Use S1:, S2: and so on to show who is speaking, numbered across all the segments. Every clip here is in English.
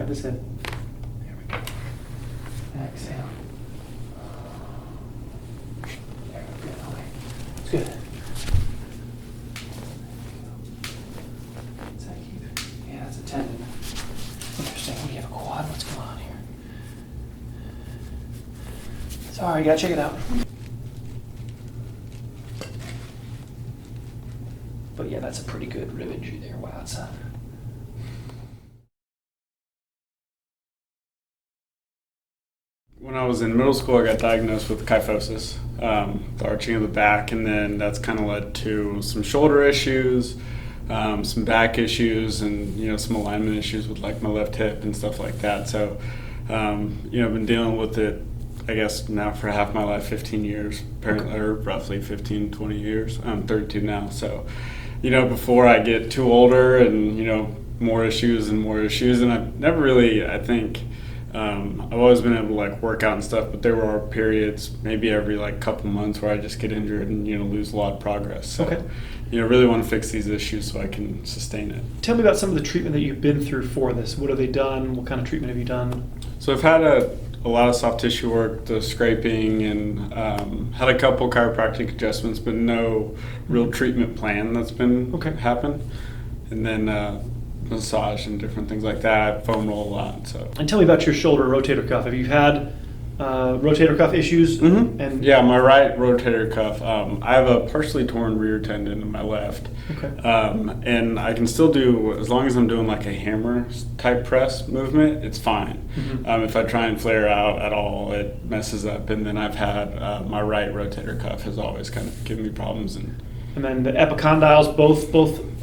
S1: grab this head. There we go. Exhale. There we go. Okay. It's good. What's that, Keith? Yeah, that's a tendon. Interesting. We have a quad. What's going on here? Sorry, you gotta check it out. But yeah, that's a pretty good rib injury there. Wow, it's
S2: When I was in middle school, I got diagnosed with kyphosis, the arching of the back, and then that's kind of led to some shoulder issues, some back issues, and some alignment issues with like my left hip and stuff like that. So, I've been dealing with it, I guess now for half my life, 15 years, apparently, or roughly 15, 20 years. I'm 32 now, so before I get too older and more issues, and I've never really, I think. I've always been able to like work out and stuff, but there were periods, maybe every like couple months, where I just get injured and lose a lot of progress. So,
S1: okay.
S2: Really want to fix these issues so I can sustain it.
S1: Tell me about some of the treatment that you've been through for this. What have they done? What kind of treatment have you done?
S2: So I've had a lot of soft tissue work, the scraping, and had a couple chiropractic adjustments, but no real treatment plan that's been happen. And then massage and different things like that, foam roll a lot. So. And
S1: tell me about your shoulder rotator cuff. Have you had rotator cuff issues?
S2: Mm-hmm. And yeah, my right rotator cuff. I have a partially torn rear tendon in my left.
S1: Okay.
S2: And I can still do, as long as I'm doing like a hammer type press movement, it's fine. Mm-hmm. If I try and flare out at all, it messes up. And then I've had my right rotator cuff has always kind of given me problems. And
S1: then the epicondyles, both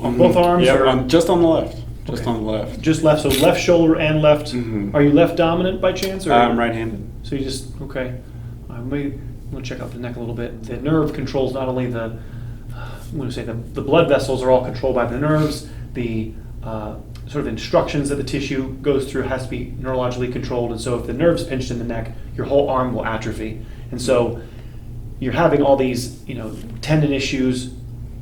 S1: on both arms?
S2: Yeah, just on the left. Just on the left.
S1: Just left, so left shoulder and left. Mm-hmm. Are you left dominant by chance? Or
S2: I'm right-handed.
S1: So you just, okay. I'm going to check out the neck a little bit. The nerve controls not only the blood vessels are all controlled by the nerves. The sort of instructions that the tissue goes through has to be neurologically controlled. And so if the nerve's pinched in the neck, your whole arm will atrophy. And so you're having all these, tendon issues,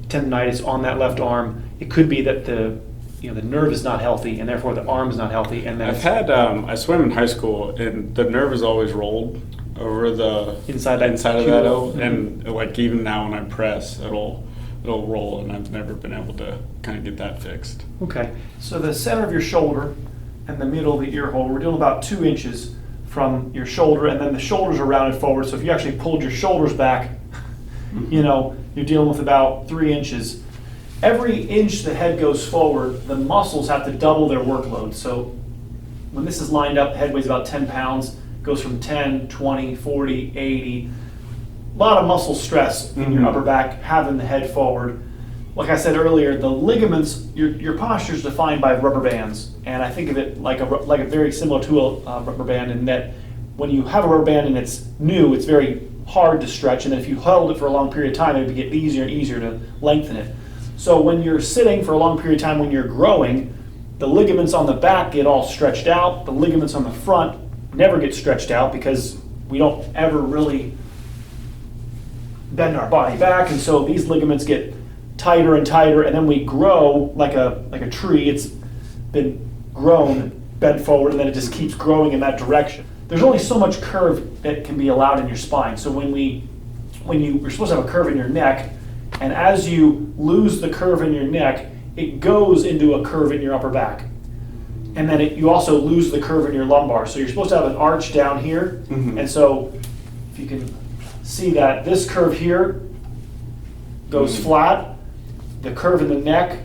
S1: tendonitis on that left arm. It could be that the nerve is not healthy, and therefore the arm is not healthy. And then
S2: I've had I swam in high school, and the nerve is always rolled over the inside of that L, mm-hmm. And like even now when I press, it'll roll, and I've never been able to kind of get that fixed.
S1: Okay, so the center of your shoulder and the middle of the ear hole, we're doing about 2 inches from your shoulder, and then the shoulders are rounded forward. So if you actually pulled your shoulders back, mm-hmm. You're dealing with about 3 inches. Every inch the head goes forward, the muscles have to double their workload. So when this is lined up, the head weighs about 10 pounds, goes from 10, 20, 40, 80. A lot of muscle stress in your upper back, having the head forward. Like I said earlier, the ligaments, your posture is defined by rubber bands. And I think of it like a very similar to a rubber band, in that when you have a rubber band and it's new, it's very hard to stretch. And then if you held it for a long period of time, it would get easier and easier to lengthen it. So when you're sitting for a long period of time, when you're growing, the ligaments on the back get all stretched out. The ligaments on the front never get stretched out because we don't ever really bend our body back. And so these ligaments get tighter and tighter, and then we grow like a tree. It's been grown, bent forward, and then it just keeps growing in that direction. There's only so much curve that can be allowed in your spine. So when you're supposed to have a curve in your neck, and as you lose the curve in your neck, it goes into a curve in your upper back. And then you also lose the curve in your lumbar. So you're supposed to have an arch down here. Mm-hmm. And so if you can see that, this curve here goes flat. The curve in the neck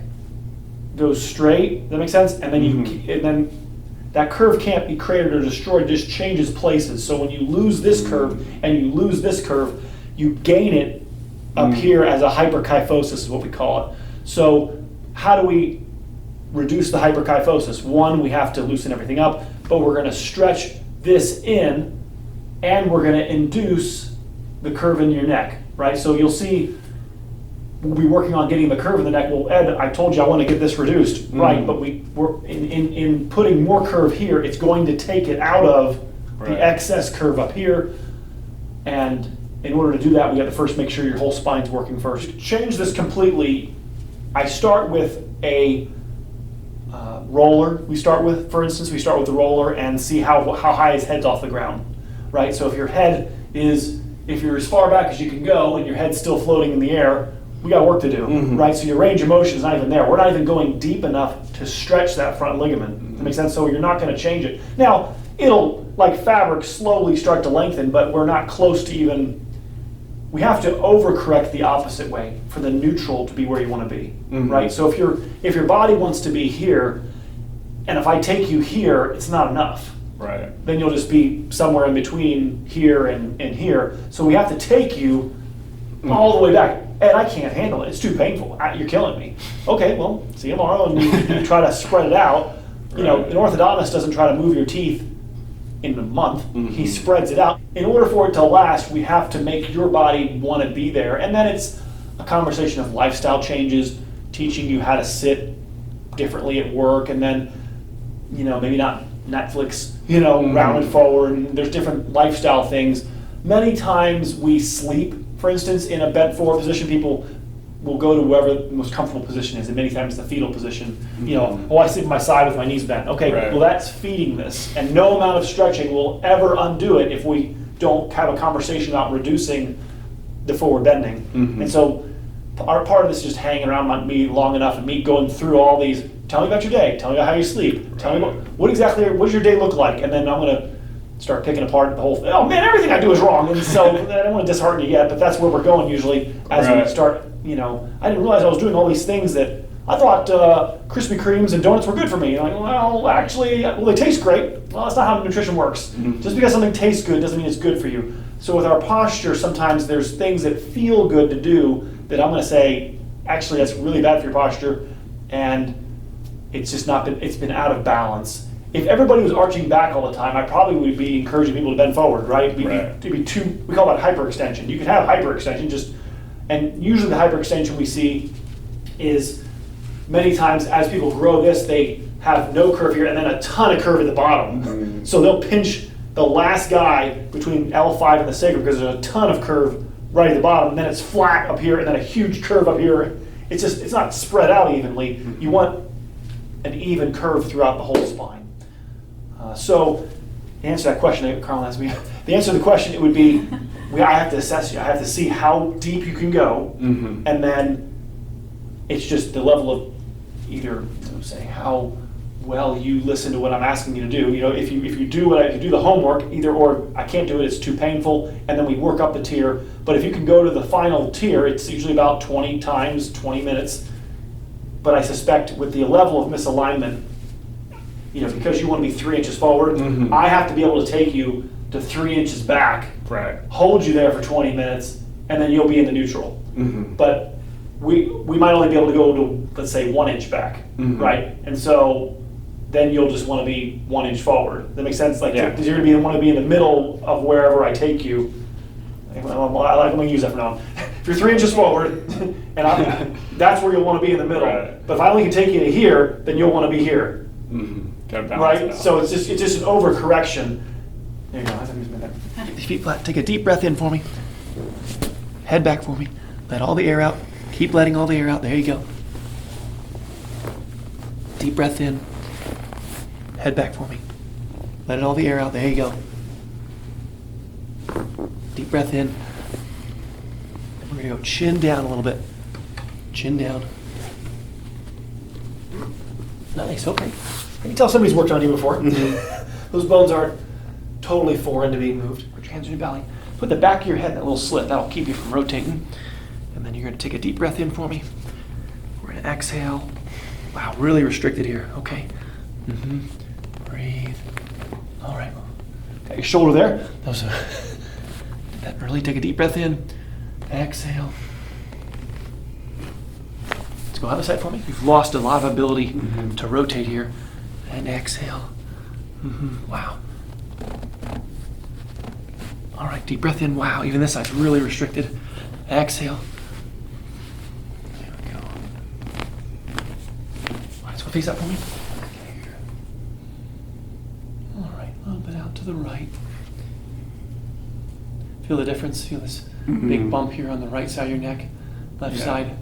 S1: goes straight. Does that make sense? And then that curve can't be created or destroyed, it just changes places. So when you lose this curve and you lose this curve, you gain it up here as a hyperkyphosis is what we call it. So how do we reduce the hyperkyphosis? One, we have to loosen everything up, but we're going to stretch this in, and we're going to induce the curve in your neck, right? So you'll see we'll be working on getting the curve in the neck. Well, Ed, I told you I want to get this reduced, right? But we're in putting more curve here, it's going to take it out of the excess curve up here. And in order to do that, we have to first make sure your whole spine's working first. To change this completely, I start with a roller we start with. For instance, we start with the roller and see how high his head's off the ground, right? So if you're as far back as you can go and your head's still floating in the air, we got work to do, right? So your range of motion is not even there. We're not even going deep enough to stretch that front ligament. Does that make sense? So you're not going to change it. Now, it'll, like fabric, slowly start to lengthen, but we're not close to even, we have to overcorrect the opposite way for the neutral to be where you want to be, right? So if your body wants to be here, and if I take you here, it's not enough.
S2: Right.
S1: Then you'll just be somewhere in between here and here. So we have to take you all the way back. And I can't handle it. It's too painful. You're killing me. Okay, well, see you tomorrow, and you try to spread it out. You know, an orthodontist doesn't try to move your teeth in a month. He spreads it out. In order for it to last, we have to make your body want to be there. And then it's a conversation of lifestyle changes, teaching you how to sit differently at work, and then, you know, maybe not Netflix, you know, round and forward, and there's different lifestyle things. Many times we sleep, for instance, in a bent forward position. People will go to wherever the most comfortable position is, and many times the fetal position. You know, I sleep on my side with my knees bent. Okay, well, that's feeding this, and no amount of stretching will ever undo it if we don't have a conversation about reducing the forward bending. And so part of this is just hanging around me long enough and me going through all these. Tell me about your day. Tell me about how you sleep. Tell me what does your day look like, and then I'm going to start picking apart the whole thing. Oh man, everything I do is wrong. And so I don't want to dishearten you yet, but that's where we're going usually as we start, you know, I didn't realize I was doing all these things that I thought Krispy Kremes and donuts were good for me. And I'm like, well, actually, they taste great. Well, that's not how nutrition works. Just because something tastes good doesn't mean it's good for you. So with our posture, sometimes there's things that feel good to do that I'm going to say, actually, that's really bad for your posture. And it's just it's been out of balance. If everybody was arching back all the time, I probably would be encouraging people to bend forward, right? We call that hyperextension. You can have hyperextension, and usually the hyperextension we see is many times as people grow this, they have no curve here and then a ton of curve at the bottom. So they'll pinch the last guy between L5 and the sacrum because there's a ton of curve right at the bottom, and then it's flat up here and then a huge curve up here. It's not spread out evenly. You want an even curve throughout the whole spine. So, to answer that question that Carl asked me, the answer to the question, it would be, I have to assess you. I have to see how deep you can go, and then it's just the level of either saying how well you listen to what I'm asking you to do. You know, if you do the homework, either or I can't do it, it's too painful, and then we work up the tier. But if you can go to the final tier, it's usually about 20 times 20 minutes. But I suspect with the level of misalignment, you know, because you want to be 3 inches forward, I have to be able to take you to 3 inches back, hold you there for 20 minutes, and then you'll be in the neutral. But we might only be able to go to, let's say, 1 inch back, right? And so then you'll just want to be 1 inch forward. Does that make sense? Like, because you're going to want to be in the middle of wherever I take you. I'm going to use that for now. If you're 3 inches forward, and that's where you'll want to be in the middle. But if I only can take you to here, then you'll want to be here. Right? So it's just an overcorrection. There you go. Keep your feet flat. Take a deep breath in for me. Head back for me. Let all the air out. Keep letting all the air out. There you go. Deep breath in. Head back for me. Let all the air out. There you go. Deep breath in. And we're going to go chin down a little bit. Chin down. Nice, okay. I can tell somebody's worked on you before. Those bones aren't totally foreign to being moved. Put your hands in your belly. Put the back of your head in that little slit. That'll keep you from rotating. And then you're going to take a deep breath in for me. We're going to exhale. Wow, really restricted here. Okay. Breathe. All right. Got your shoulder there. That really take a deep breath in. Exhale. Let's go other side for me. You've lost a lot of ability to rotate here. And exhale. Wow. All right, deep breath in. Wow, even this side's really restricted. Exhale. There we go. All right, so face up for me. All right, a little bit out to the right. Feel the difference? Feel this big bump here on the right side of your neck, left side.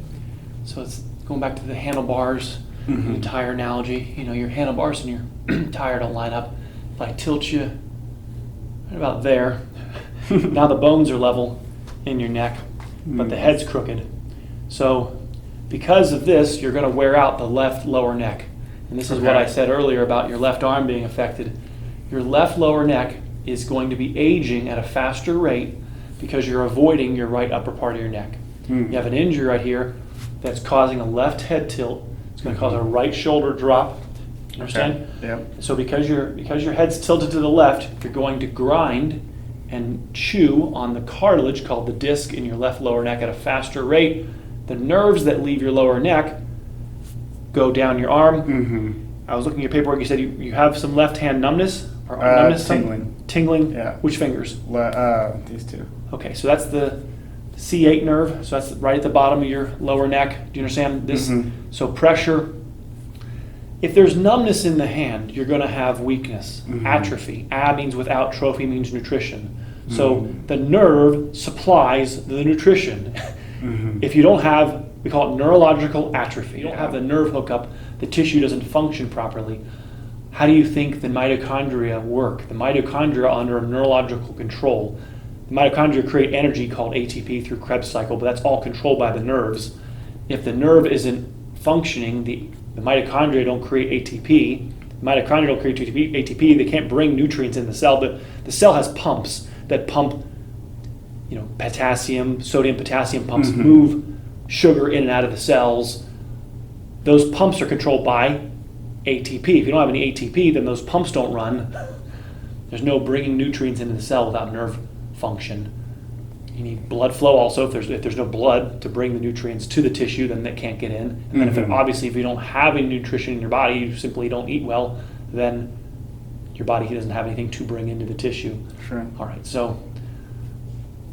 S1: So it's going back to the handlebars. The tire analogy, your handlebars and your tire don't line up. If I tilt you right about there, now the bones are level in your neck, but the head's crooked. So because of this, you're going to wear out the left lower neck. And this is what I said earlier about your left arm being affected. Your left lower neck is going to be aging at a faster rate because you're avoiding your right upper part of your neck. You have an injury right here that's causing a left head tilt. It's going to cause a right shoulder drop. You understand?
S2: Yep.
S1: So because your head's tilted to the left, you're going to grind and chew on the cartilage called the disc in your left lower neck at a faster rate. The nerves that leave your lower neck go down your arm. I was looking at your paperwork. You said you have some left hand numbness or numbness.
S2: Tingling.
S1: Tingling.
S2: Yeah.
S1: Which fingers?
S2: These two.
S1: Okay, so that's the C8 nerve. So that's right at the bottom of your lower neck. Do you understand this? So pressure. If there's numbness in the hand, you're going to have weakness, atrophy. A means without, trophy means nutrition. So the nerve supplies the nutrition. If you don't have, we call it neurological atrophy. You don't have the nerve hookup, the tissue doesn't function properly. How do you think the mitochondria work? The mitochondria are under neurological control. The mitochondria create energy called ATP through Krebs cycle, but that's all controlled by the nerves. If the nerve isn't functioning, the mitochondria don't create ATP. The mitochondria don't create ATP. They can't bring nutrients in the cell. The cell has pumps that pump, potassium, sodium, potassium pumps move sugar in and out of the cells. Those pumps are controlled by ATP. If you don't have any ATP, then those pumps don't run. There's no bringing nutrients into the cell without nerve function. You need blood flow also. If there's no blood to bring the nutrients to the tissue, then that can't get in. And then if you don't have any nutrition in your body, you simply don't eat well, then your body doesn't have anything to bring into the tissue.
S2: Sure.
S1: All right, so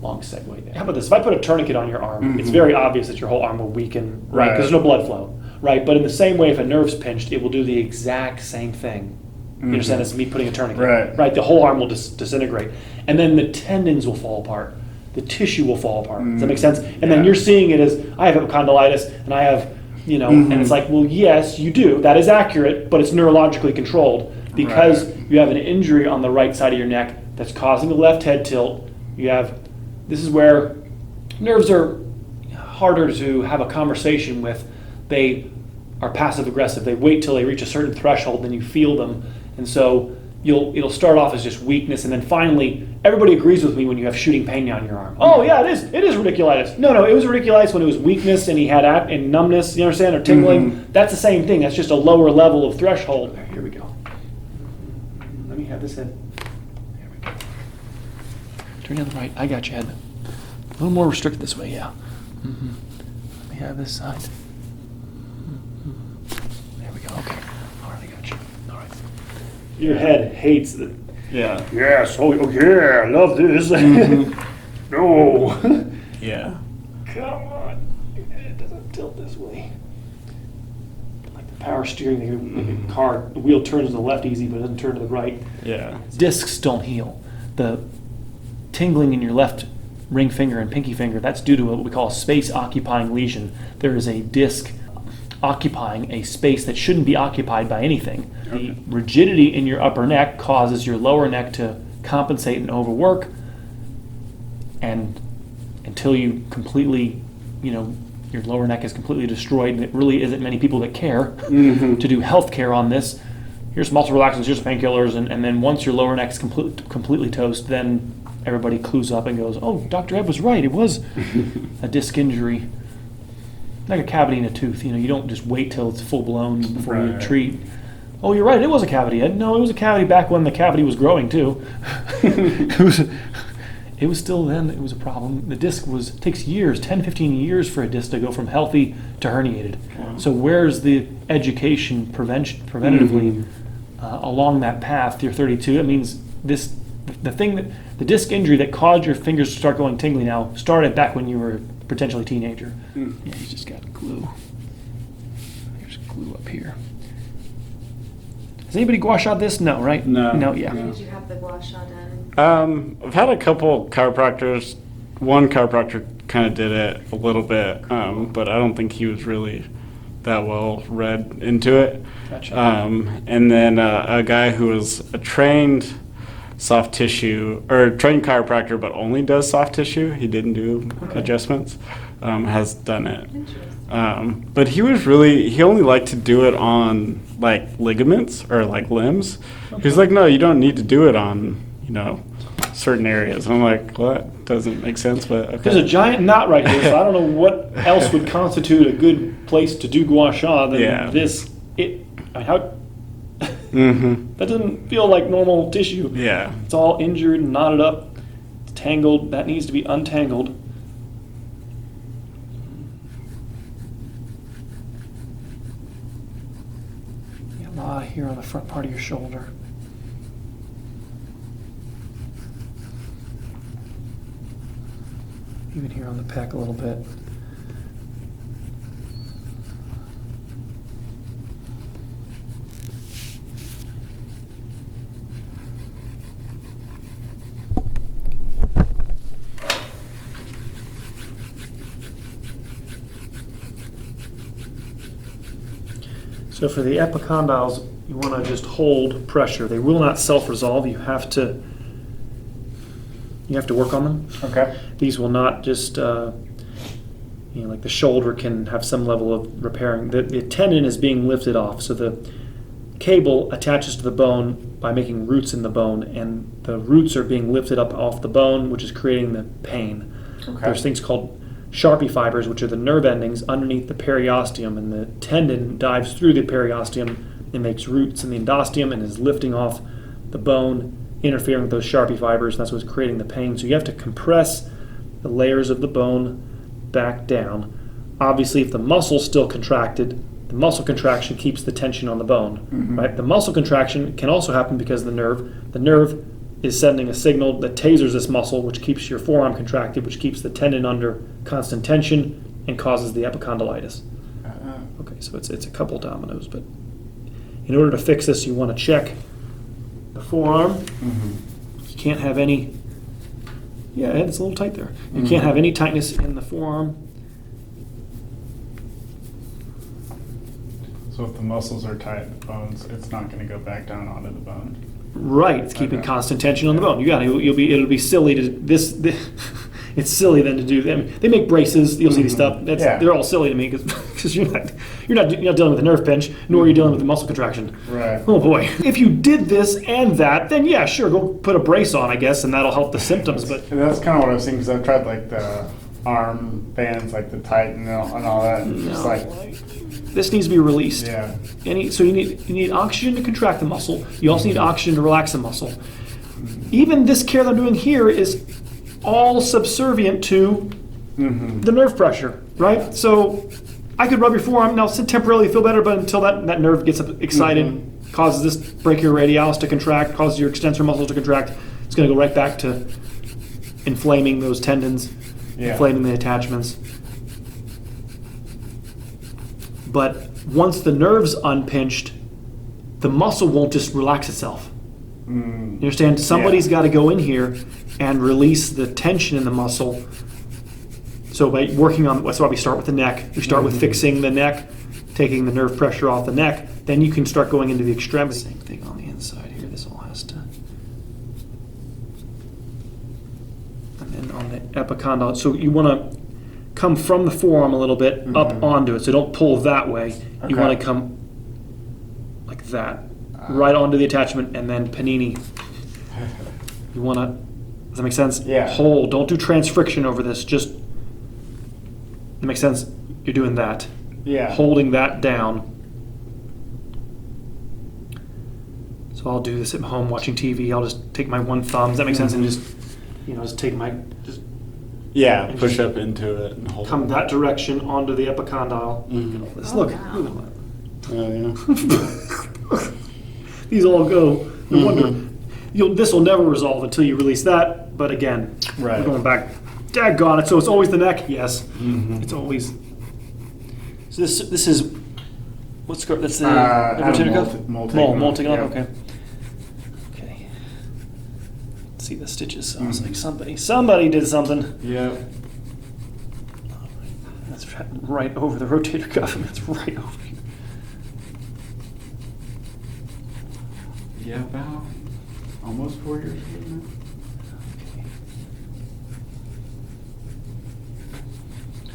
S1: long segue there. How about this? If I put a tourniquet on your arm, it's very obvious that your whole arm will weaken, right? Because there's no blood flow, right? But in the same way, if a nerve's pinched, it will do the exact same thing. You understand? It's me putting a tourniquet, right? The whole arm will disintegrate. And then the tendons will fall apart. The tissue will fall apart. Does that make sense? And then you're seeing it as, I have epicondylitis, and I have, and it's like, well, yes, you do. That is accurate, but it's neurologically controlled because you have an injury on the right side of your neck that's causing the left head tilt. This is where nerves are harder to have a conversation with. They are passive aggressive. They wait till they reach a certain threshold, then you feel them. And so it'll start off as just weakness, and then finally, everybody agrees with me when you have shooting pain down your arm. Oh yeah, it is radiculitis. No, it was radiculitis when it was weakness and he had and numbness, you understand, or tingling. That's the same thing. That's just a lower level of threshold. Here we go. Let me have this head. There we go. Turn to the right. I got your head. A little more restricted this way, yeah. Let me have this side. There we go. Okay. All right, I got you. All right. Your head hates it.
S2: Yeah.
S1: Yes. Oh yeah. I love this. No.
S2: Yeah.
S1: Come on. Your head doesn't tilt this way. Like the power steering, the car, the wheel turns to the left easy, but it doesn't turn to the right.
S2: Yeah.
S1: Discs don't heal. The tingling in your left ring finger and pinky finger, that's due to what we call a space-occupying lesion. There is a disc occupying a space that shouldn't be occupied by anything. The rigidity in your upper neck causes your lower neck to compensate and overwork, and until you completely, your lower neck is completely destroyed, and it really isn't many people that care to do health care on this. Here's muscle relaxants, here's painkillers, and then once your lower neck is completely toast, then everybody clues up and goes, oh, Dr. Ed was right, it was a disc injury. Like a cavity in a tooth, you don't just wait till it's full blown before you treat. Oh, you're right, it was a cavity, Ed. No, it was a cavity back when the cavity was growing too. It was still then, it was a problem. The disc takes years, 10, 15 years for a disc to go from healthy to herniated. Wow. So where's the education preventatively along that path? You're 32, it means the disc injury that caused your fingers to start going tingly now started back when you were a potentially teenager. Yeah, you just got glue. There's glue up here. Has anybody gua sha this? No, right?
S2: No.
S1: Yeah.
S3: When did you have the gua sha done?
S2: I've had a couple chiropractors. One chiropractor kind of did it a little bit, but I don't think he was really that well read into it.
S1: Gotcha.
S2: And then a guy who was a trained soft tissue or trained chiropractor, but only does soft tissue. He didn't do adjustments. Has done it.
S3: Interesting.
S2: But he only liked to do it on like ligaments or like limbs. He's like, no, you don't need to do it on, certain areas. I'm like, well, that doesn't make sense, but okay.
S1: There's a giant knot right here, so I don't know what else would constitute a good place to do gua sha than this. How?
S2: Mm-hmm.
S1: That doesn't feel like normal tissue.
S2: Yeah.
S1: It's all injured and knotted up. It's tangled. That needs to be untangled. A lot here on the front part of your shoulder. Even here on the pec a little bit. So for the epicondyles, you want to just hold pressure. They will not self-resolve. You have to work on them.
S2: Okay.
S1: These will not just, like the shoulder can have some level of repairing. The tendon is being lifted off, so the cable attaches to the bone by making roots in the bone, and the roots are being lifted up off the bone, which is creating the pain.
S2: Okay.
S1: There's things called Sharpie fibers, which are the nerve endings underneath the periosteum, and the tendon dives through the periosteum and makes roots in the endosteum and is lifting off the bone, interfering with those Sharpie fibers, and that's what's creating the pain. So you have to compress the layers of the bone back down. Obviously, if the muscle's still contracted, the muscle contraction keeps the tension on the bone, right? The muscle contraction can also happen because of the nerve is sending a signal that tasers this muscle, which keeps your forearm contracted, which keeps the tendon under constant tension and causes the epicondylitis. Okay, so it's a couple dominoes, but in order to fix this, you want to check the forearm. You can't have any, it's a little tight there. You can't have any tightness in the forearm.
S2: So if the muscles are tight, the bones, it's not going to go back down onto the bone.
S1: Right, it's keeping
S2: Okay.
S1: constant tension on the bone. It'll be silly to this. It's silly then to do. They make braces. You'll see these stuff. They're all silly to me because you're not dealing with a nerve pinch, nor are you dealing with a muscle contraction.
S2: Right.
S1: Oh boy! If you did this and that, then yeah, sure, go put a brace on, I guess, and that'll help the symptoms. But
S2: And that's kind of what I was thinking, because I've tried like the arm bands, like the Titan and all that. And just like,
S1: this needs to be released.
S2: yeah.
S1: So you need oxygen to contract the muscle. You also need oxygen to relax the muscle. Even this care that I'm doing here is all subservient to the nerve pressure, right? So I could rub your forearm, now temporarily feel better, but until that nerve gets excited, causes this brachioradialis to contract, causes your extensor muscles to contract, it's going to go right back to inflaming those tendons, inflaming the attachments. But once the nerve's unpinched, the muscle won't just relax itself. You understand? Somebody's got to go in here and release the tension in the muscle. So by working on, that's why we start with the neck. We start with fixing the neck, taking the nerve pressure off the neck. Then you can start going into the extremity. Same thing on the inside here. This all has to. And then on the epicondyle. So you want to come from the forearm a little bit up onto it. So don't pull that way. You want to come like that, right onto the attachment, and then panini. You want to, does that make sense?
S2: Yeah.
S1: Hold. Don't do transfriction over this. Just, it makes sense? You're doing that.
S2: Yeah.
S1: Holding that down. So I'll do this at home watching TV. I'll just take my one thumb. Does that make sense? And just, just take my, just
S2: Yeah, push up into it and hold
S1: come
S2: it.
S1: that direction onto the epicondyle. Let's look.
S3: Wow.
S1: These all go. No wonder. This will never resolve until you release that. But again, we're going back. Daggone it. So it's always the neck. Yes. It's always. So this is. What's that's the rotator cuff? Molting on. Okay. Okay. Let's see the stitches. Sounds like somebody did something.
S2: Yeah.
S1: Let's try right over the rotator cuff. It's right over here.
S2: Yeah, about almost 4 years ago now.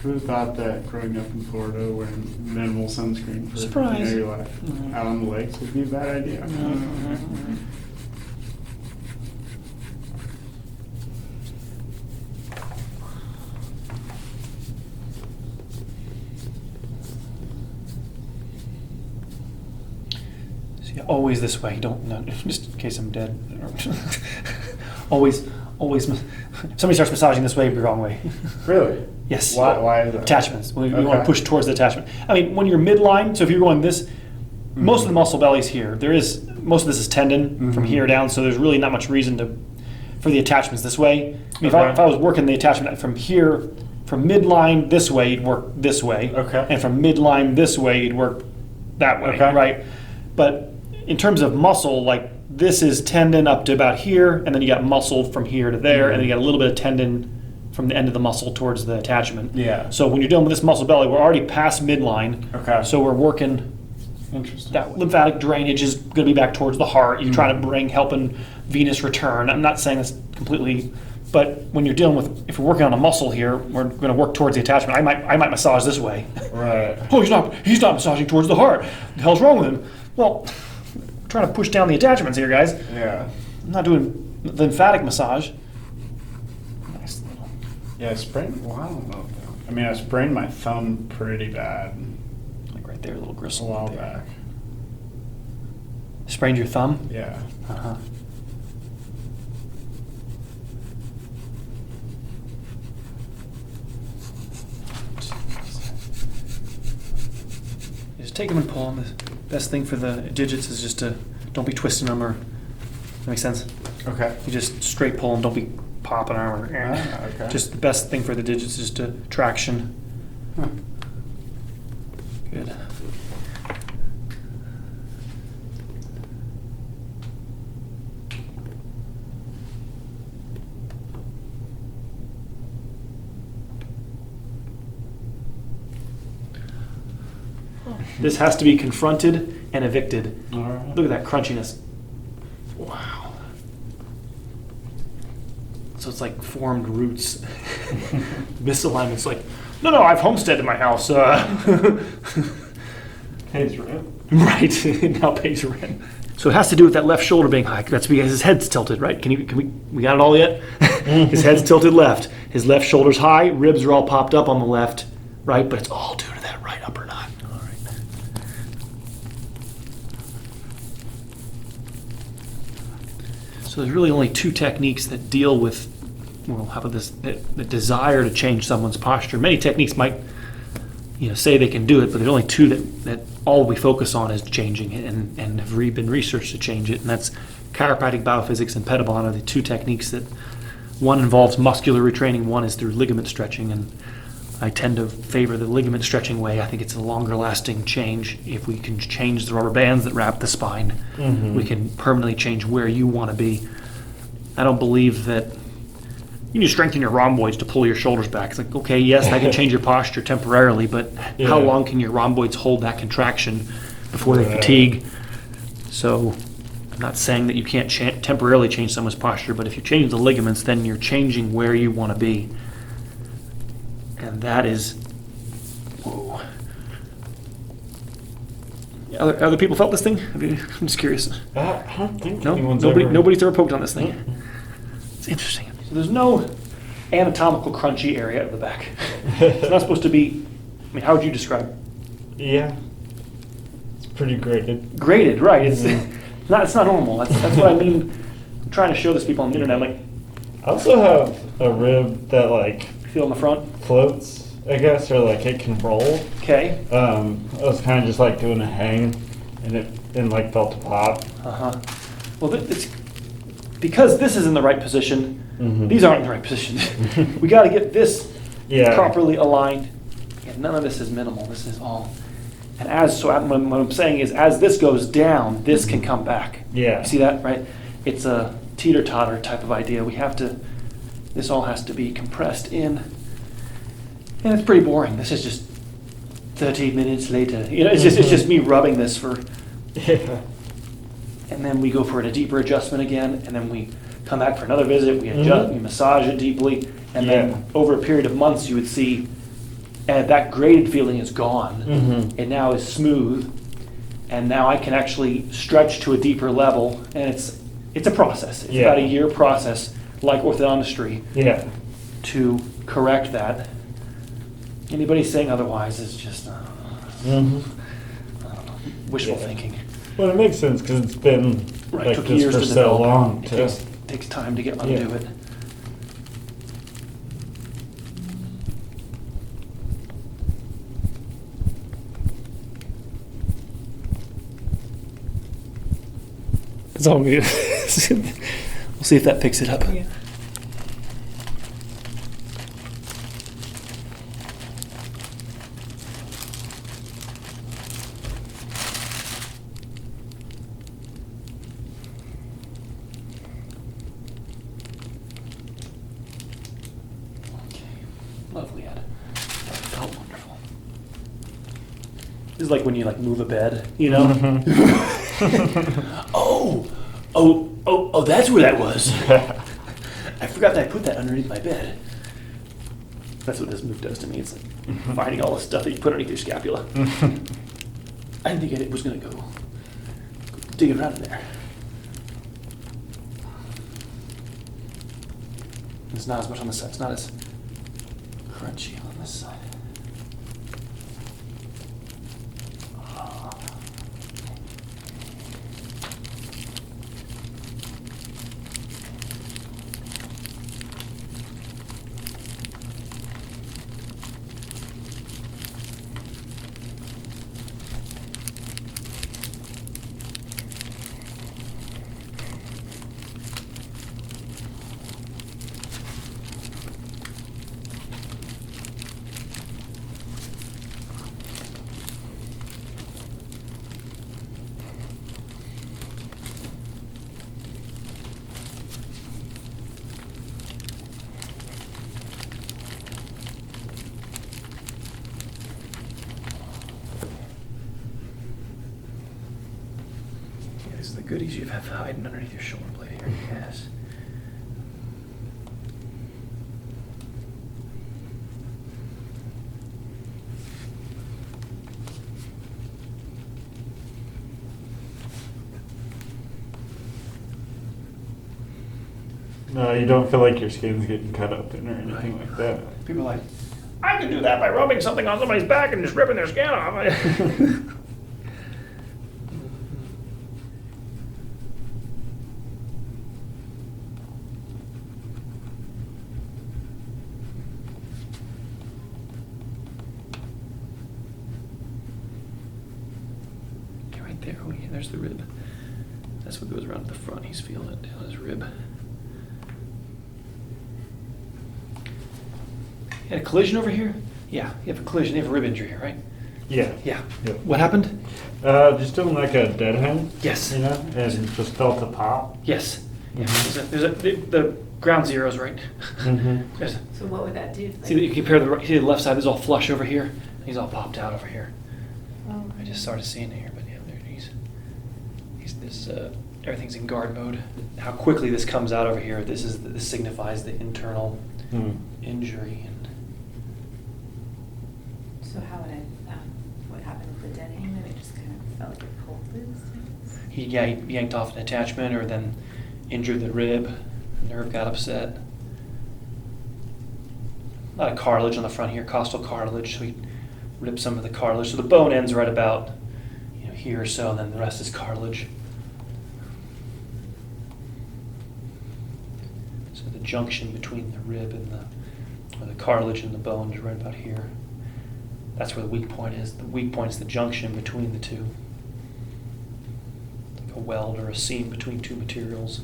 S2: Who would have thought that growing up in Florida wearing minimal sunscreen for
S1: Surprise.
S2: your life out on the lakes would be a bad idea?
S1: So yeah, always this way. Don't, no, just in case I'm dead. always. If somebody starts massaging this way, it'd be the wrong way.
S2: Really?
S1: Yes.
S2: Why is that?
S1: Attachments. We want
S2: Okay.
S1: to push towards the attachment. I mean, when you're midline, so if you're going this, most of the muscle belly's here. Most of this is tendon from here down, so there's really not much reason for the attachments this way. I mean,
S2: Okay.
S1: if I was working the attachment from here, from midline this way, you'd work this way.
S2: Okay.
S1: And from midline this way, you'd work that way,
S2: Okay.
S1: right? But in terms of muscle, like this is tendon up to about here, and then you got muscle from here to there, and then you got a little bit of tendon from the end of the muscle towards the attachment.
S2: Yeah.
S1: So when you're dealing with this muscle belly, we're already past midline.
S2: Okay.
S1: So we're working
S2: Interesting.
S1: that lymphatic drainage is going to be back towards the heart. You're trying to helping venous return. I'm not saying that's completely, but when you're dealing with, if we're working on a muscle here, we're going to work towards the attachment. I might massage this way.
S2: Right.
S1: Oh, he's not massaging towards the heart. The hell's wrong with him? Well, I'm trying to push down the attachments here, guys.
S2: Yeah.
S1: I'm not doing lymphatic massage. Nice little.
S2: Yeah, I sprained. Well, I don't know. I mean, I sprained my thumb pretty bad
S1: Like right there, a little
S2: a
S1: gristle.
S2: while
S1: right there.
S2: back.
S1: Sprained your thumb?
S2: Yeah.
S1: Uh-huh. Just take them and pull them. The best thing for the digits is just to don't be twisting them, or that makes sense.
S2: Okay.
S1: You just straight pull them. Don't be popping them. Or,
S2: Okay.
S1: Just the best thing for the digits is to traction.
S2: Huh.
S1: Good. This has to be confronted and evicted.
S2: All right.
S1: Look at that crunchiness. Wow. So it's like formed roots. Misalignment's like, no, I've homesteaded my house.
S2: Pays rent.
S1: Right, now pays rent. So it has to do with that left shoulder being high. That's because his head's tilted, right? We got it all yet? His head's tilted left. His left shoulder's high, ribs are all popped up on the left, right? But it's all due to that right upper knot. All right. So there's really only two techniques that deal with, well, how about this, the desire to change someone's posture. Many techniques might, say they can do it, but there's only two that all we focus on is changing it and have been researched to change it, and that's chiropractic, biophysics, and pedibond are the two techniques that one involves muscular retraining, one is through ligament stretching, and I tend to favor the ligament stretching way. I think it's a longer lasting change. If we can change the rubber bands that wrap the spine, we can permanently change where you want to be. I don't believe that you need to strengthen your rhomboids to pull your shoulders back. It's like, okay, yes, that can change your posture temporarily, but how long can your rhomboids hold that contraction before they fatigue? So I'm not saying that you can't temporarily change someone's posture, but if you change the ligaments, then you're changing where you want to be. And that is, whoa. Other people felt this thing? I'm just curious.
S2: I don't think
S1: No,
S2: anyone's
S1: nobody's ever poked on this thing. It's interesting. So there's no anatomical crunchy area of the back. It's not supposed to be. I mean, how would you describe it?
S4: Yeah, it's pretty graded.
S1: Graded, right? It's not. It's not normal. That's what I mean. I'm trying to show this to people on the internet. I'm like,
S4: I also have a rib that like
S1: feel in the front.
S4: floats, I guess, or like it can roll.
S1: Okay.
S4: I was kind of just like doing a hang, and it like felt to pop.
S1: Well, it's because this is in the right position.
S4: Mhm.
S1: These aren't in the right position. We got to get this
S4: Yeah.
S1: properly aligned. And none of this is minimal. This is all. And what I'm saying is, as this goes down, this can come back.
S4: Yeah.
S1: You see that, right? It's a teeter-totter type of idea. This all has to be compressed in. And it's pretty boring. This is just 30 minutes later. You know, it's just me rubbing this for,
S4: Yeah.
S1: and then we go for a deeper adjustment again, and then we come back for another visit, we adjust, we massage it deeply, and
S4: Yeah.
S1: then over a period of months, you would see, and that graded feeling is gone.
S4: Mhm.
S1: It now is smooth, and now I can actually stretch to a deeper level, and it's a process. It's
S4: Yeah.
S1: about a year process, like orthodontistry,
S4: Yeah.
S1: to correct that. Anybody saying otherwise is just
S4: Mhm.
S1: wishful
S4: Yeah.
S1: thinking.
S4: Well, it makes sense because it's been
S1: Right,
S4: like
S1: took
S4: this
S1: years
S4: for
S1: to
S4: so
S1: develop.
S4: long.
S1: It
S4: To,
S1: takes time to get undo
S4: Yeah.
S1: it. It's all good. We'll see if that picks it up.
S3: Yeah.
S1: Lovely, Ed. That felt wonderful. This is like when you like move a bed, you know? Oh, that's where that was. I forgot that I put that underneath my bed. That's what this move does to me. It's like finding all the stuff that you put underneath your scapula. I didn't think it was gonna go digging around in there. It's not as much on this side. It's not as crunchy on this side. Yeah, these are the goodies you have hiding underneath your shoulder blade here. Yes.
S4: No, you don't feel like your skin's getting cut open or anything like that.
S1: People are like, I can do that by rubbing something on somebody's back and just ripping their skin off. Okay, right there. Oh, yeah, there's the rib. That's what goes around the front. He's feeling it down his rib. You had a collision over here? Yeah, you have a collision. You have a rib injury here, right?
S4: Yeah.
S1: Yeah.
S4: Yep.
S1: What happened?
S4: Just doing like a dead hang.
S1: Yes.
S4: You know, and just felt a pop.
S1: Yes. Yeah.
S4: Mhm.
S1: The ground zero's right.
S4: Mhm.
S1: There's-
S3: So what would that do?
S1: See, you compare see the left side is all flush over here. He's all popped out over here.
S3: Oh.
S1: I just started seeing it here, but yeah, there he's this everything's in guard mode. How quickly this comes out over here, this signifies the internal
S4: Mm.
S1: injury. And
S3: So how would what happened with the dead hang? Then it just kind of felt like it pulled through the stings?
S1: he yanked off an attachment, or then injured the rib. The nerve got upset. A lot of cartilage on the front here, costal cartilage. So he ripped some of the cartilage. So the bone ends right about here or so, and then the rest is cartilage. So the junction between the rib and the cartilage and the bone is right about here. That's where the weak point is. The weak point is the junction between the two. Like a weld or a seam between two materials.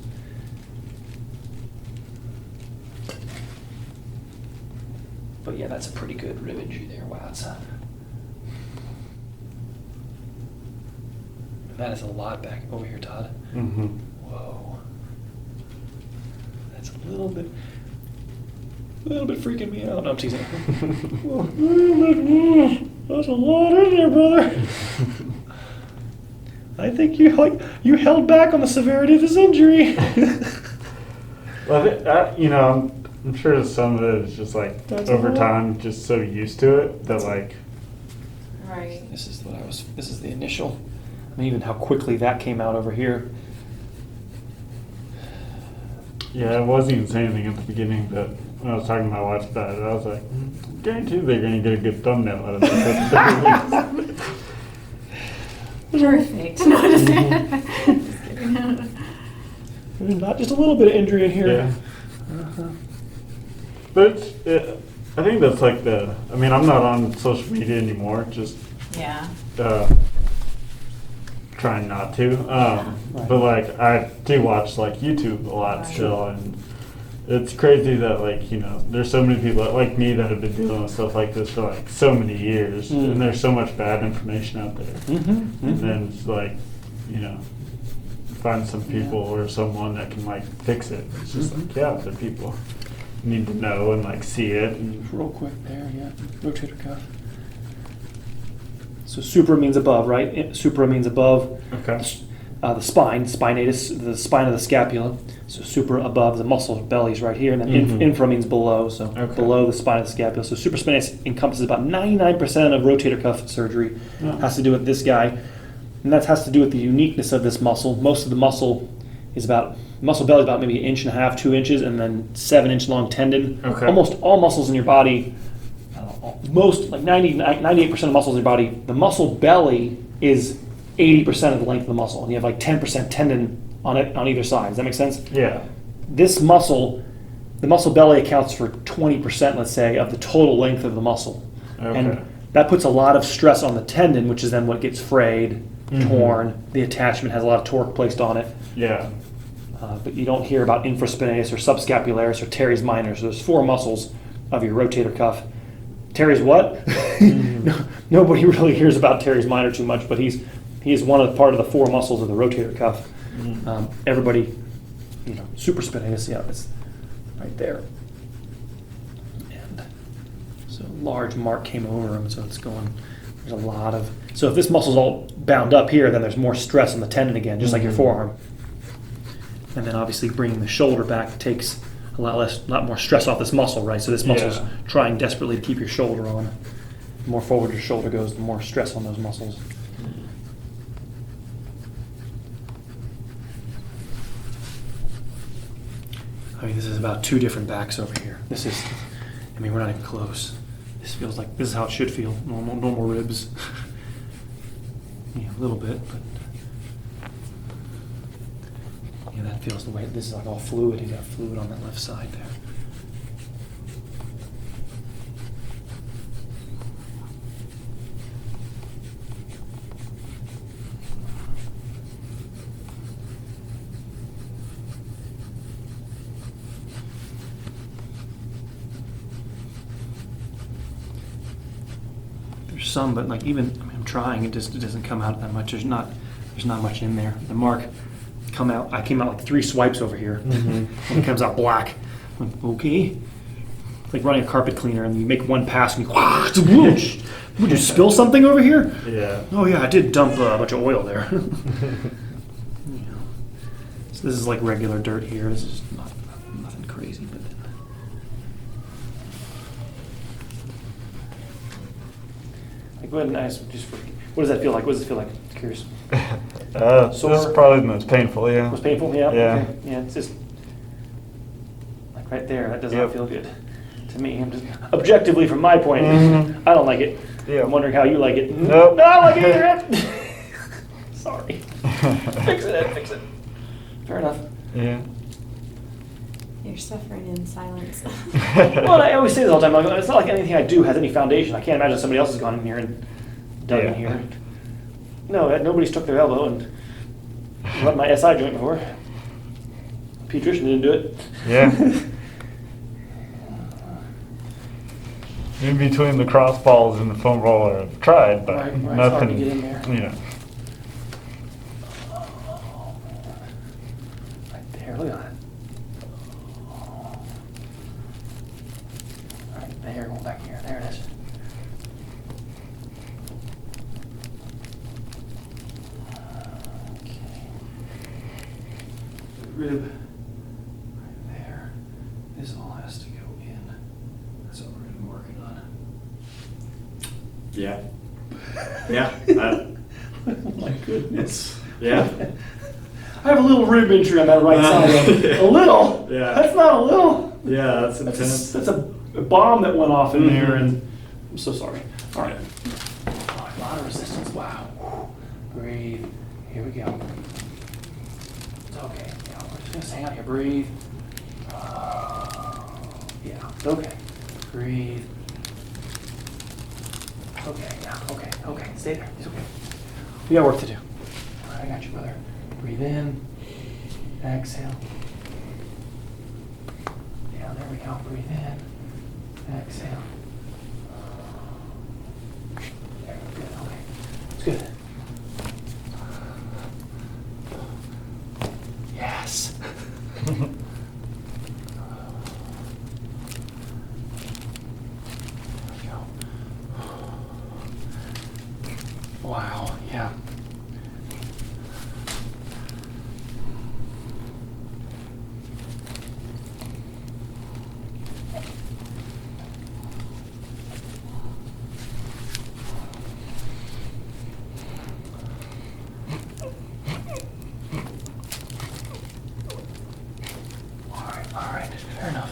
S1: But yeah, that's a pretty good rib injury there. Wow, that is a lot back over here, Todd.
S4: Mhm.
S1: Whoa. That's a little bit. A little bit freaking me out. No, I'm teasing. That's a lot in there, brother. I think you held back on the severity of this injury.
S4: Well, you know, I'm sure some of it is just like over time, just so used to it that like.
S3: Right.
S1: This is the initial. I mean, even how quickly that came out over here.
S4: Yeah, I wasn't even saying anything at the beginning, but when I was talking to my wife about it, I was like, guarantee they're going to get a good thumbnail out of this.
S3: Perfect. No, just kidding.
S1: There's not just a little bit of injury in here.
S4: Yeah. But I think that's like I mean, I'm not on social media anymore, just
S3: Yeah.
S4: trying not to.
S1: Right.
S4: But like, I do watch like YouTube a lot still, and it's crazy that like, you know, there's so many people like me that have been dealing with stuff like this for like so many years, and there's so much bad information out there. And then it's like, you know, find some people or someone that can like fix it. It's just like, yeah, the people need to know and like see it. And
S1: Real quick there, yeah. Rotator cuff. So supra means above, right? Supra means above
S4: okay.
S1: the spine, spinatus, the spine of the scapula. So supra above the muscle belly's right here, and then infra means below, so below the spine of the scapula. So supraspinatus encompasses about 99% of rotator cuff surgery. Has to do with this guy, and that has to do with the uniqueness of this muscle. Most of the muscle belly is about maybe 1.5 inches, 2 inches, and then 7-inch long tendon.
S4: Okay.
S1: Almost all muscles in your body. Most, like 98% of muscles in your body, the muscle belly is 80% of the length of the muscle, and you have like 10% tendon on it on either side. Does that make sense?
S4: Yeah.
S1: This muscle, the muscle belly accounts for 20%, let's say, of the total length of the muscle.
S4: Okay.
S1: And that puts a lot of stress on the tendon, which is then what gets frayed, torn. The attachment has a lot of torque placed on it.
S4: Yeah.
S1: But you don't hear about infraspinatus or subscapularis or teres minor. So there's 4 muscles of your rotator cuff. Teres what? Nobody really hears about teres minor too much, but he is part of the 4 muscles of the rotator cuff. Everybody, you know, supraspinatus, yeah, it's right there. And so a large mark came over him, so it's going. There's a lot of. So if this muscle's all bound up here, then there's more stress on the tendon again, just like your forearm. And then obviously bringing the shoulder back takes a lot more stress off this muscle, right? So this muscle's trying desperately to keep your shoulder on. The more forward your shoulder goes, the more stress on those muscles. I mean, this is about 2 different backs over here. We're not even close. This feels like, this is how it should feel. Normal ribs. Yeah, a little bit, but. Yeah, that feels the way, this is like all fluid. You got fluid on that left side there. There's some, but like even, I'm trying, it doesn't come out that much. There's not much in there. The mark I came out like 3 swipes over here, and it comes out black. I'm like, okay. Like running a carpet cleaner, and you make one pass, and you whoosh. Would you spill something over here?
S4: Yeah.
S1: Oh yeah, I did dump a bunch of oil there. So this is like regular dirt here. This is nothing crazy, but. Go ahead and ask. What does that feel like? What does it feel like? I'm curious.
S4: This is probably the most painful. Yeah.
S1: Most painful? Yeah.
S4: Yeah.
S1: Okay. Yeah. It's just like right there. That does not feel good to me. I'm just objectively, from my point, I don't like it.
S4: Yeah.
S1: I'm wondering how you like it.
S4: Nope.
S1: No, I like it either. Sorry. Fix it. Ed, fix it. Fair enough.
S4: Yeah.
S3: You're suffering in silence.
S1: Well, I always say this all the time. It's not like anything I do has any foundation. I can't imagine somebody else has gone in here and dug in here. No, nobody's took their elbow and rubbed my SI joint before. Pediatrician didn't do it.
S4: Yeah. In between the cross balls and the foam roller, I've tried, but
S1: Right, it's hard
S4: nothing.
S1: to get in there.
S4: You know.
S1: Right there, look at that.
S5: angle back here. There it is. Okay.
S1: The rib right there. This all has to go in. That's what we're gonna be working on.
S6: Yeah. Yeah. That,
S1: Oh my goodness.
S6: yeah.
S1: I have a little rib injury on that right side. A little?
S6: Yeah.
S1: That's not a little.
S6: Yeah, that's
S1: That's
S6: intense.
S1: that's a bomb that went off in there, and I'm so sorry. All right.
S5: Oh, a lot of resistance. Wow. Breathe. Here we go. It's okay. Yeah, we're just gonna stay out here. Breathe. Yeah, it's okay. Breathe. Okay, yeah, okay, okay. Stay there. It's okay. We got work to do. All right, I got you, brother. Breathe in. Exhale. Yeah, there we go. Breathe in. Exhale. There, good, okay. It's good. Yes. Wow, yeah. All right, fair enough.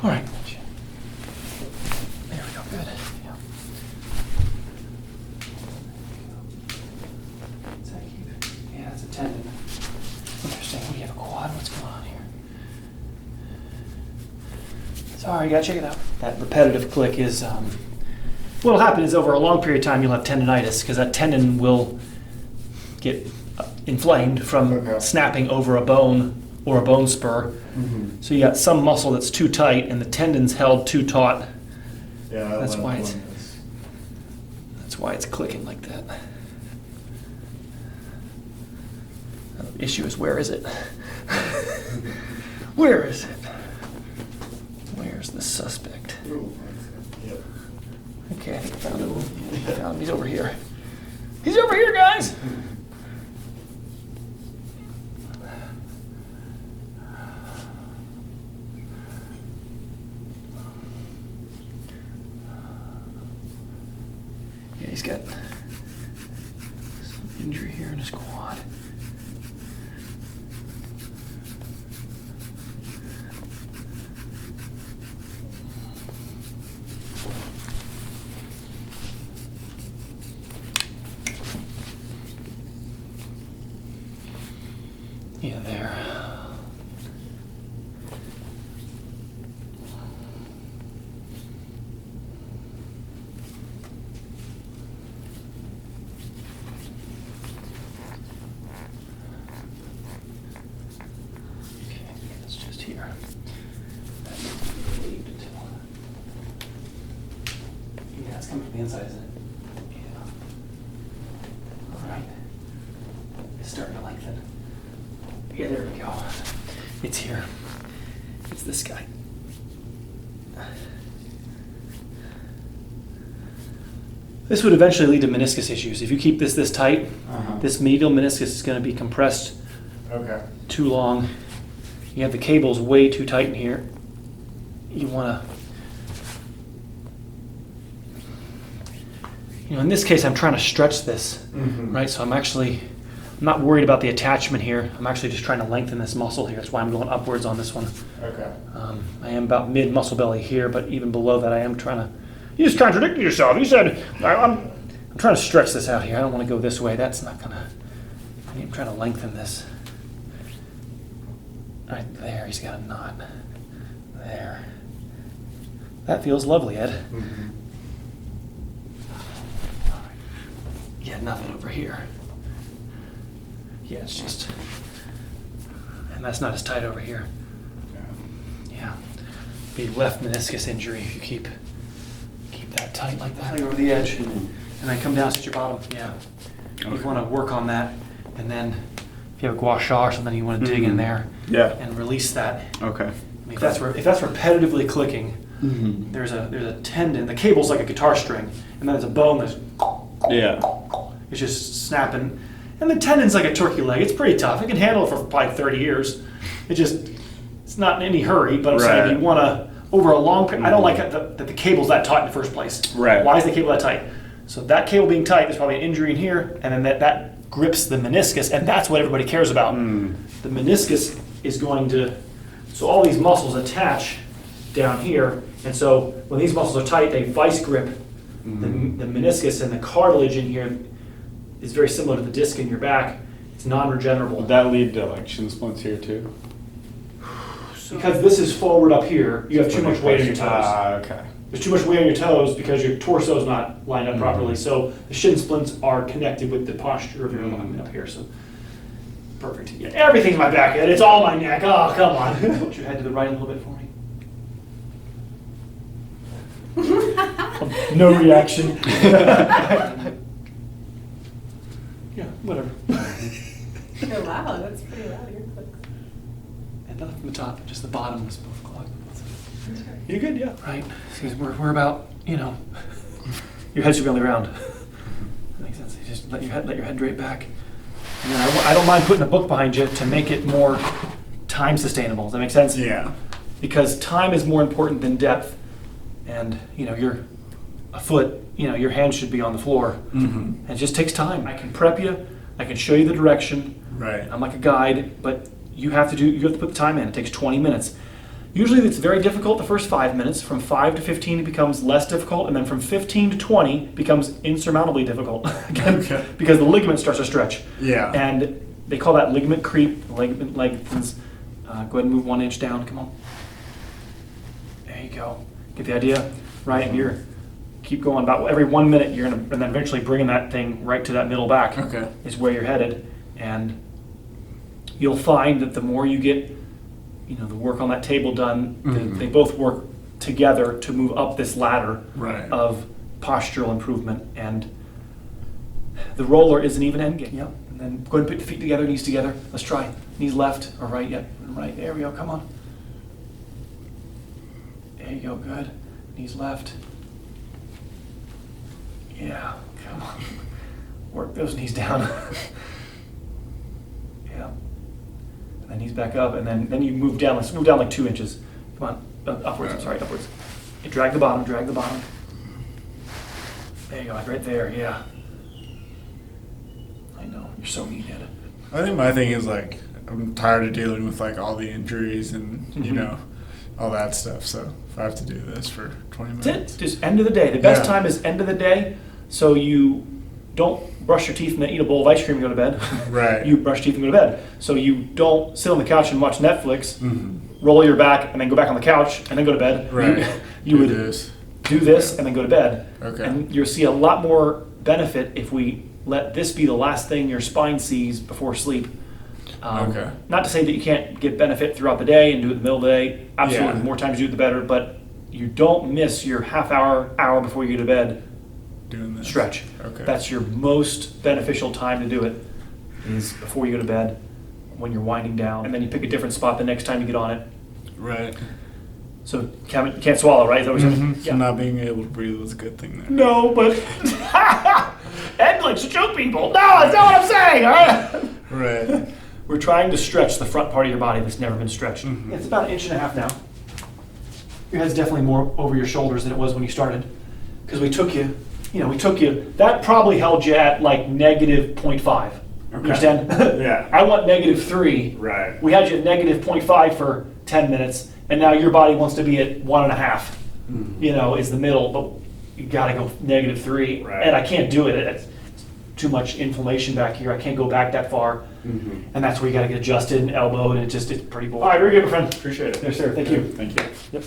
S5: All right. There we go, good. Yeah. Does that keep it? Yeah, it's a tendon. Interesting. We have a quad. What's going on here? Sorry, you gotta check it out. That repetitive click is, what'll happen is over a long period of time you'll have tendonitis because that tendon will get inflamed from
S6: Okay.
S5: snapping over a bone or a bone spur.
S6: Mm-hmm.
S5: So you got some muscle that's too tight and the tendon's held too taut.
S6: Yeah,
S5: That's
S6: one-
S5: why
S6: one
S5: it's-
S6: is-
S5: That's why it's clicking like that. The issue is, where is it? Where is it? Where's the suspect?
S6: Ooh, yep.
S5: Okay, I think I found him. Yeah, I found him. He's over here. He's over here, guys! Yeah, he's got some injury here in his quad. Yeah, there. Okay, that's just here. That needs to be relieved until. Yeah, it's coming from the inside, isn't it? Yeah. All right. It's starting to lengthen. Yeah, there we go. It's here. It's this guy. This would eventually lead to meniscus issues. If you keep this tight,
S6: Uh-huh.
S5: this medial meniscus is going to be compressed
S6: Okay.
S5: too long. You have the cables way too tight in here. You want to, in this case, I'm trying to stretch this,
S6: Mhm.
S5: right? So I'm not worried about the attachment here. I'm actually just trying to lengthen this muscle here. That's why I'm going upwards on this one.
S6: Okay.
S5: I am about mid muscle belly here, but even below that, I am trying to. You just contradicted yourself. You said I'm trying to stretch this out here. I don't want to go this way. That's not gonna. I'm trying to lengthen this. Right there, he's got a knot. There. That feels lovely, Ed.
S6: Mhm.
S5: Yeah, nothing over here. Yeah, it's just. And that's not as tight over here.
S6: Yeah.
S5: Yeah. Be left meniscus injury if you keep that tight like that over the edge. And then come down to your bottom. Yeah. You want to work on that and then if you have a gua sha or something, you want to dig in there
S2: Yeah.
S5: and release that.
S2: Okay.
S5: I mean, if that's repetitively clicking, there's a tendon. The cable's like a guitar string, and then there's a bone that's
S2: Yeah.
S5: it's just snapping, and the tendon's like a turkey leg. It's pretty tough. It can handle it for probably 30 years. It's not in any hurry. But I'm saying
S2: Right.
S5: you want to over a long period. I don't like that the cable's that tight in the first place.
S2: Right.
S5: Why is the cable that tight? So that cable being tight, there's probably an injury in here, and then that grips the meniscus, and that's what everybody cares about. The meniscus is going to, so all these muscles attach down here, and so when these muscles are tight, they vice grip the meniscus, and the cartilage in here is very similar to the disc in your back. It's non-regenerable.
S2: Would that lead to like shin splints here too?
S5: Because this is forward up here, you have too much weight on your toes.
S2: Okay.
S5: There's too much weight on your toes because your torso is not lined up properly. So the shin splints are connected with the posture of your alignment up here. So perfect. Yeah, everything's my back head. It's all my neck. Oh, come on. Put your head to the right a little bit for me. No reaction. Yeah, whatever.
S3: Oh, wow, that's pretty loud, your clicks.
S5: And nothing from the top, just the bottom was both clogged. You're good, yeah. Right. See, we're about, your head should be on the ground. That makes sense. You just let your head drape back. And then I don't mind putting a book behind you to make it more time sustainable. Does that make sense?
S2: Yeah.
S5: Because time is more important than depth. And, you're a foot, your hand should be on the floor. And it just takes time. I can prep you. I can show you the direction.
S2: Right.
S5: I'm like a guide, but you have to put the time in. It takes 20 minutes. Usually it's very difficult the first 5 minutes. From 5 to 15 it becomes less difficult, and then from 15 to 20 becomes insurmountably difficult again, because the ligament starts to stretch.
S2: Yeah.
S5: And they call that ligament creep. Ligament lengthens. Go ahead and move 1 inch down. Come on. There you go. Get the idea, right? And keep going about every 1 minute. You're gonna, and then eventually bringing that thing right to that middle back.
S2: Okay.
S5: Is where you're headed, and you'll find that the more you get, the work on that table done, they both work together to move up this ladder
S2: Right.
S5: of postural improvement. And the roller is an even end game. Yep. And then go ahead and put the feet together, knees together. Let's try. Knees left or right. Yep. Right. There we go. Come on. There you go. Good. Knees left. Yeah. Come on. Work those knees down. Yeah. And then knees back up, and then you move down. Let's move down like 2 inches. Come on. Upwards. I'm sorry. Upwards. You drag the bottom. Drag the bottom. There you go. Right there. Yeah. I know. You're so mean-headed.
S6: I think my thing is like I'm tired of dealing with like all the injuries and all that stuff. So if I have to do this for 20 minutes,
S5: That's it. Just end of the day. The best
S6: Yeah.
S5: time is end of the day, so you don't brush your teeth and then eat a bowl of ice cream and go to bed.
S6: Right.
S5: You brush your teeth and go to bed. So you don't sit on the couch and watch Netflix, roll your back, and then go back on the couch and then go to bed.
S6: Right.
S5: You would
S6: this.
S5: do this and then go to bed.
S6: Okay.
S5: And you'll see a lot more benefit if we let this be the last thing your spine sees before sleep.
S6: Okay.
S5: Not to say that you can't get benefit throughout the day and do it in the middle of the day. Absolutely.
S6: Yeah.
S5: The more times you do it, the better. But you don't miss your half hour before you go to bed
S6: Doing this.
S5: stretch.
S6: Okay.
S5: That's your most beneficial time to do it, is before you go to bed, when you're winding down. And then you pick a different spot the next time you get on it.
S6: Right.
S5: So you can't swallow, right? Is that what you're saying?
S6: So not being able to breathe was a good thing there.
S5: No, but Ed likes to choke people. No, that's not what I'm saying. All right.
S6: Right.
S5: We're trying to stretch the front part of your body that's never been stretched. It's about 1.5 inches now. Your head's definitely more over your shoulders than it was when you started, because we took you. That probably held you at like negative 0.5. Understand?
S6: Yeah.
S5: I want -3.
S6: Right.
S5: We had you at negative 0.5 for 10 minutes, and now your body wants to be at 1.5. Is the middle, but you got to go -3.
S6: Right.
S5: And I can't do it. It's too much inflammation back here. I can't go back that far. And that's where you got to get adjusted and elbowed, and it's pretty boring. All right, very good, my friend.
S6: Appreciate it.
S5: Yes, sir. Thank you.
S6: Thank you.
S5: Yep.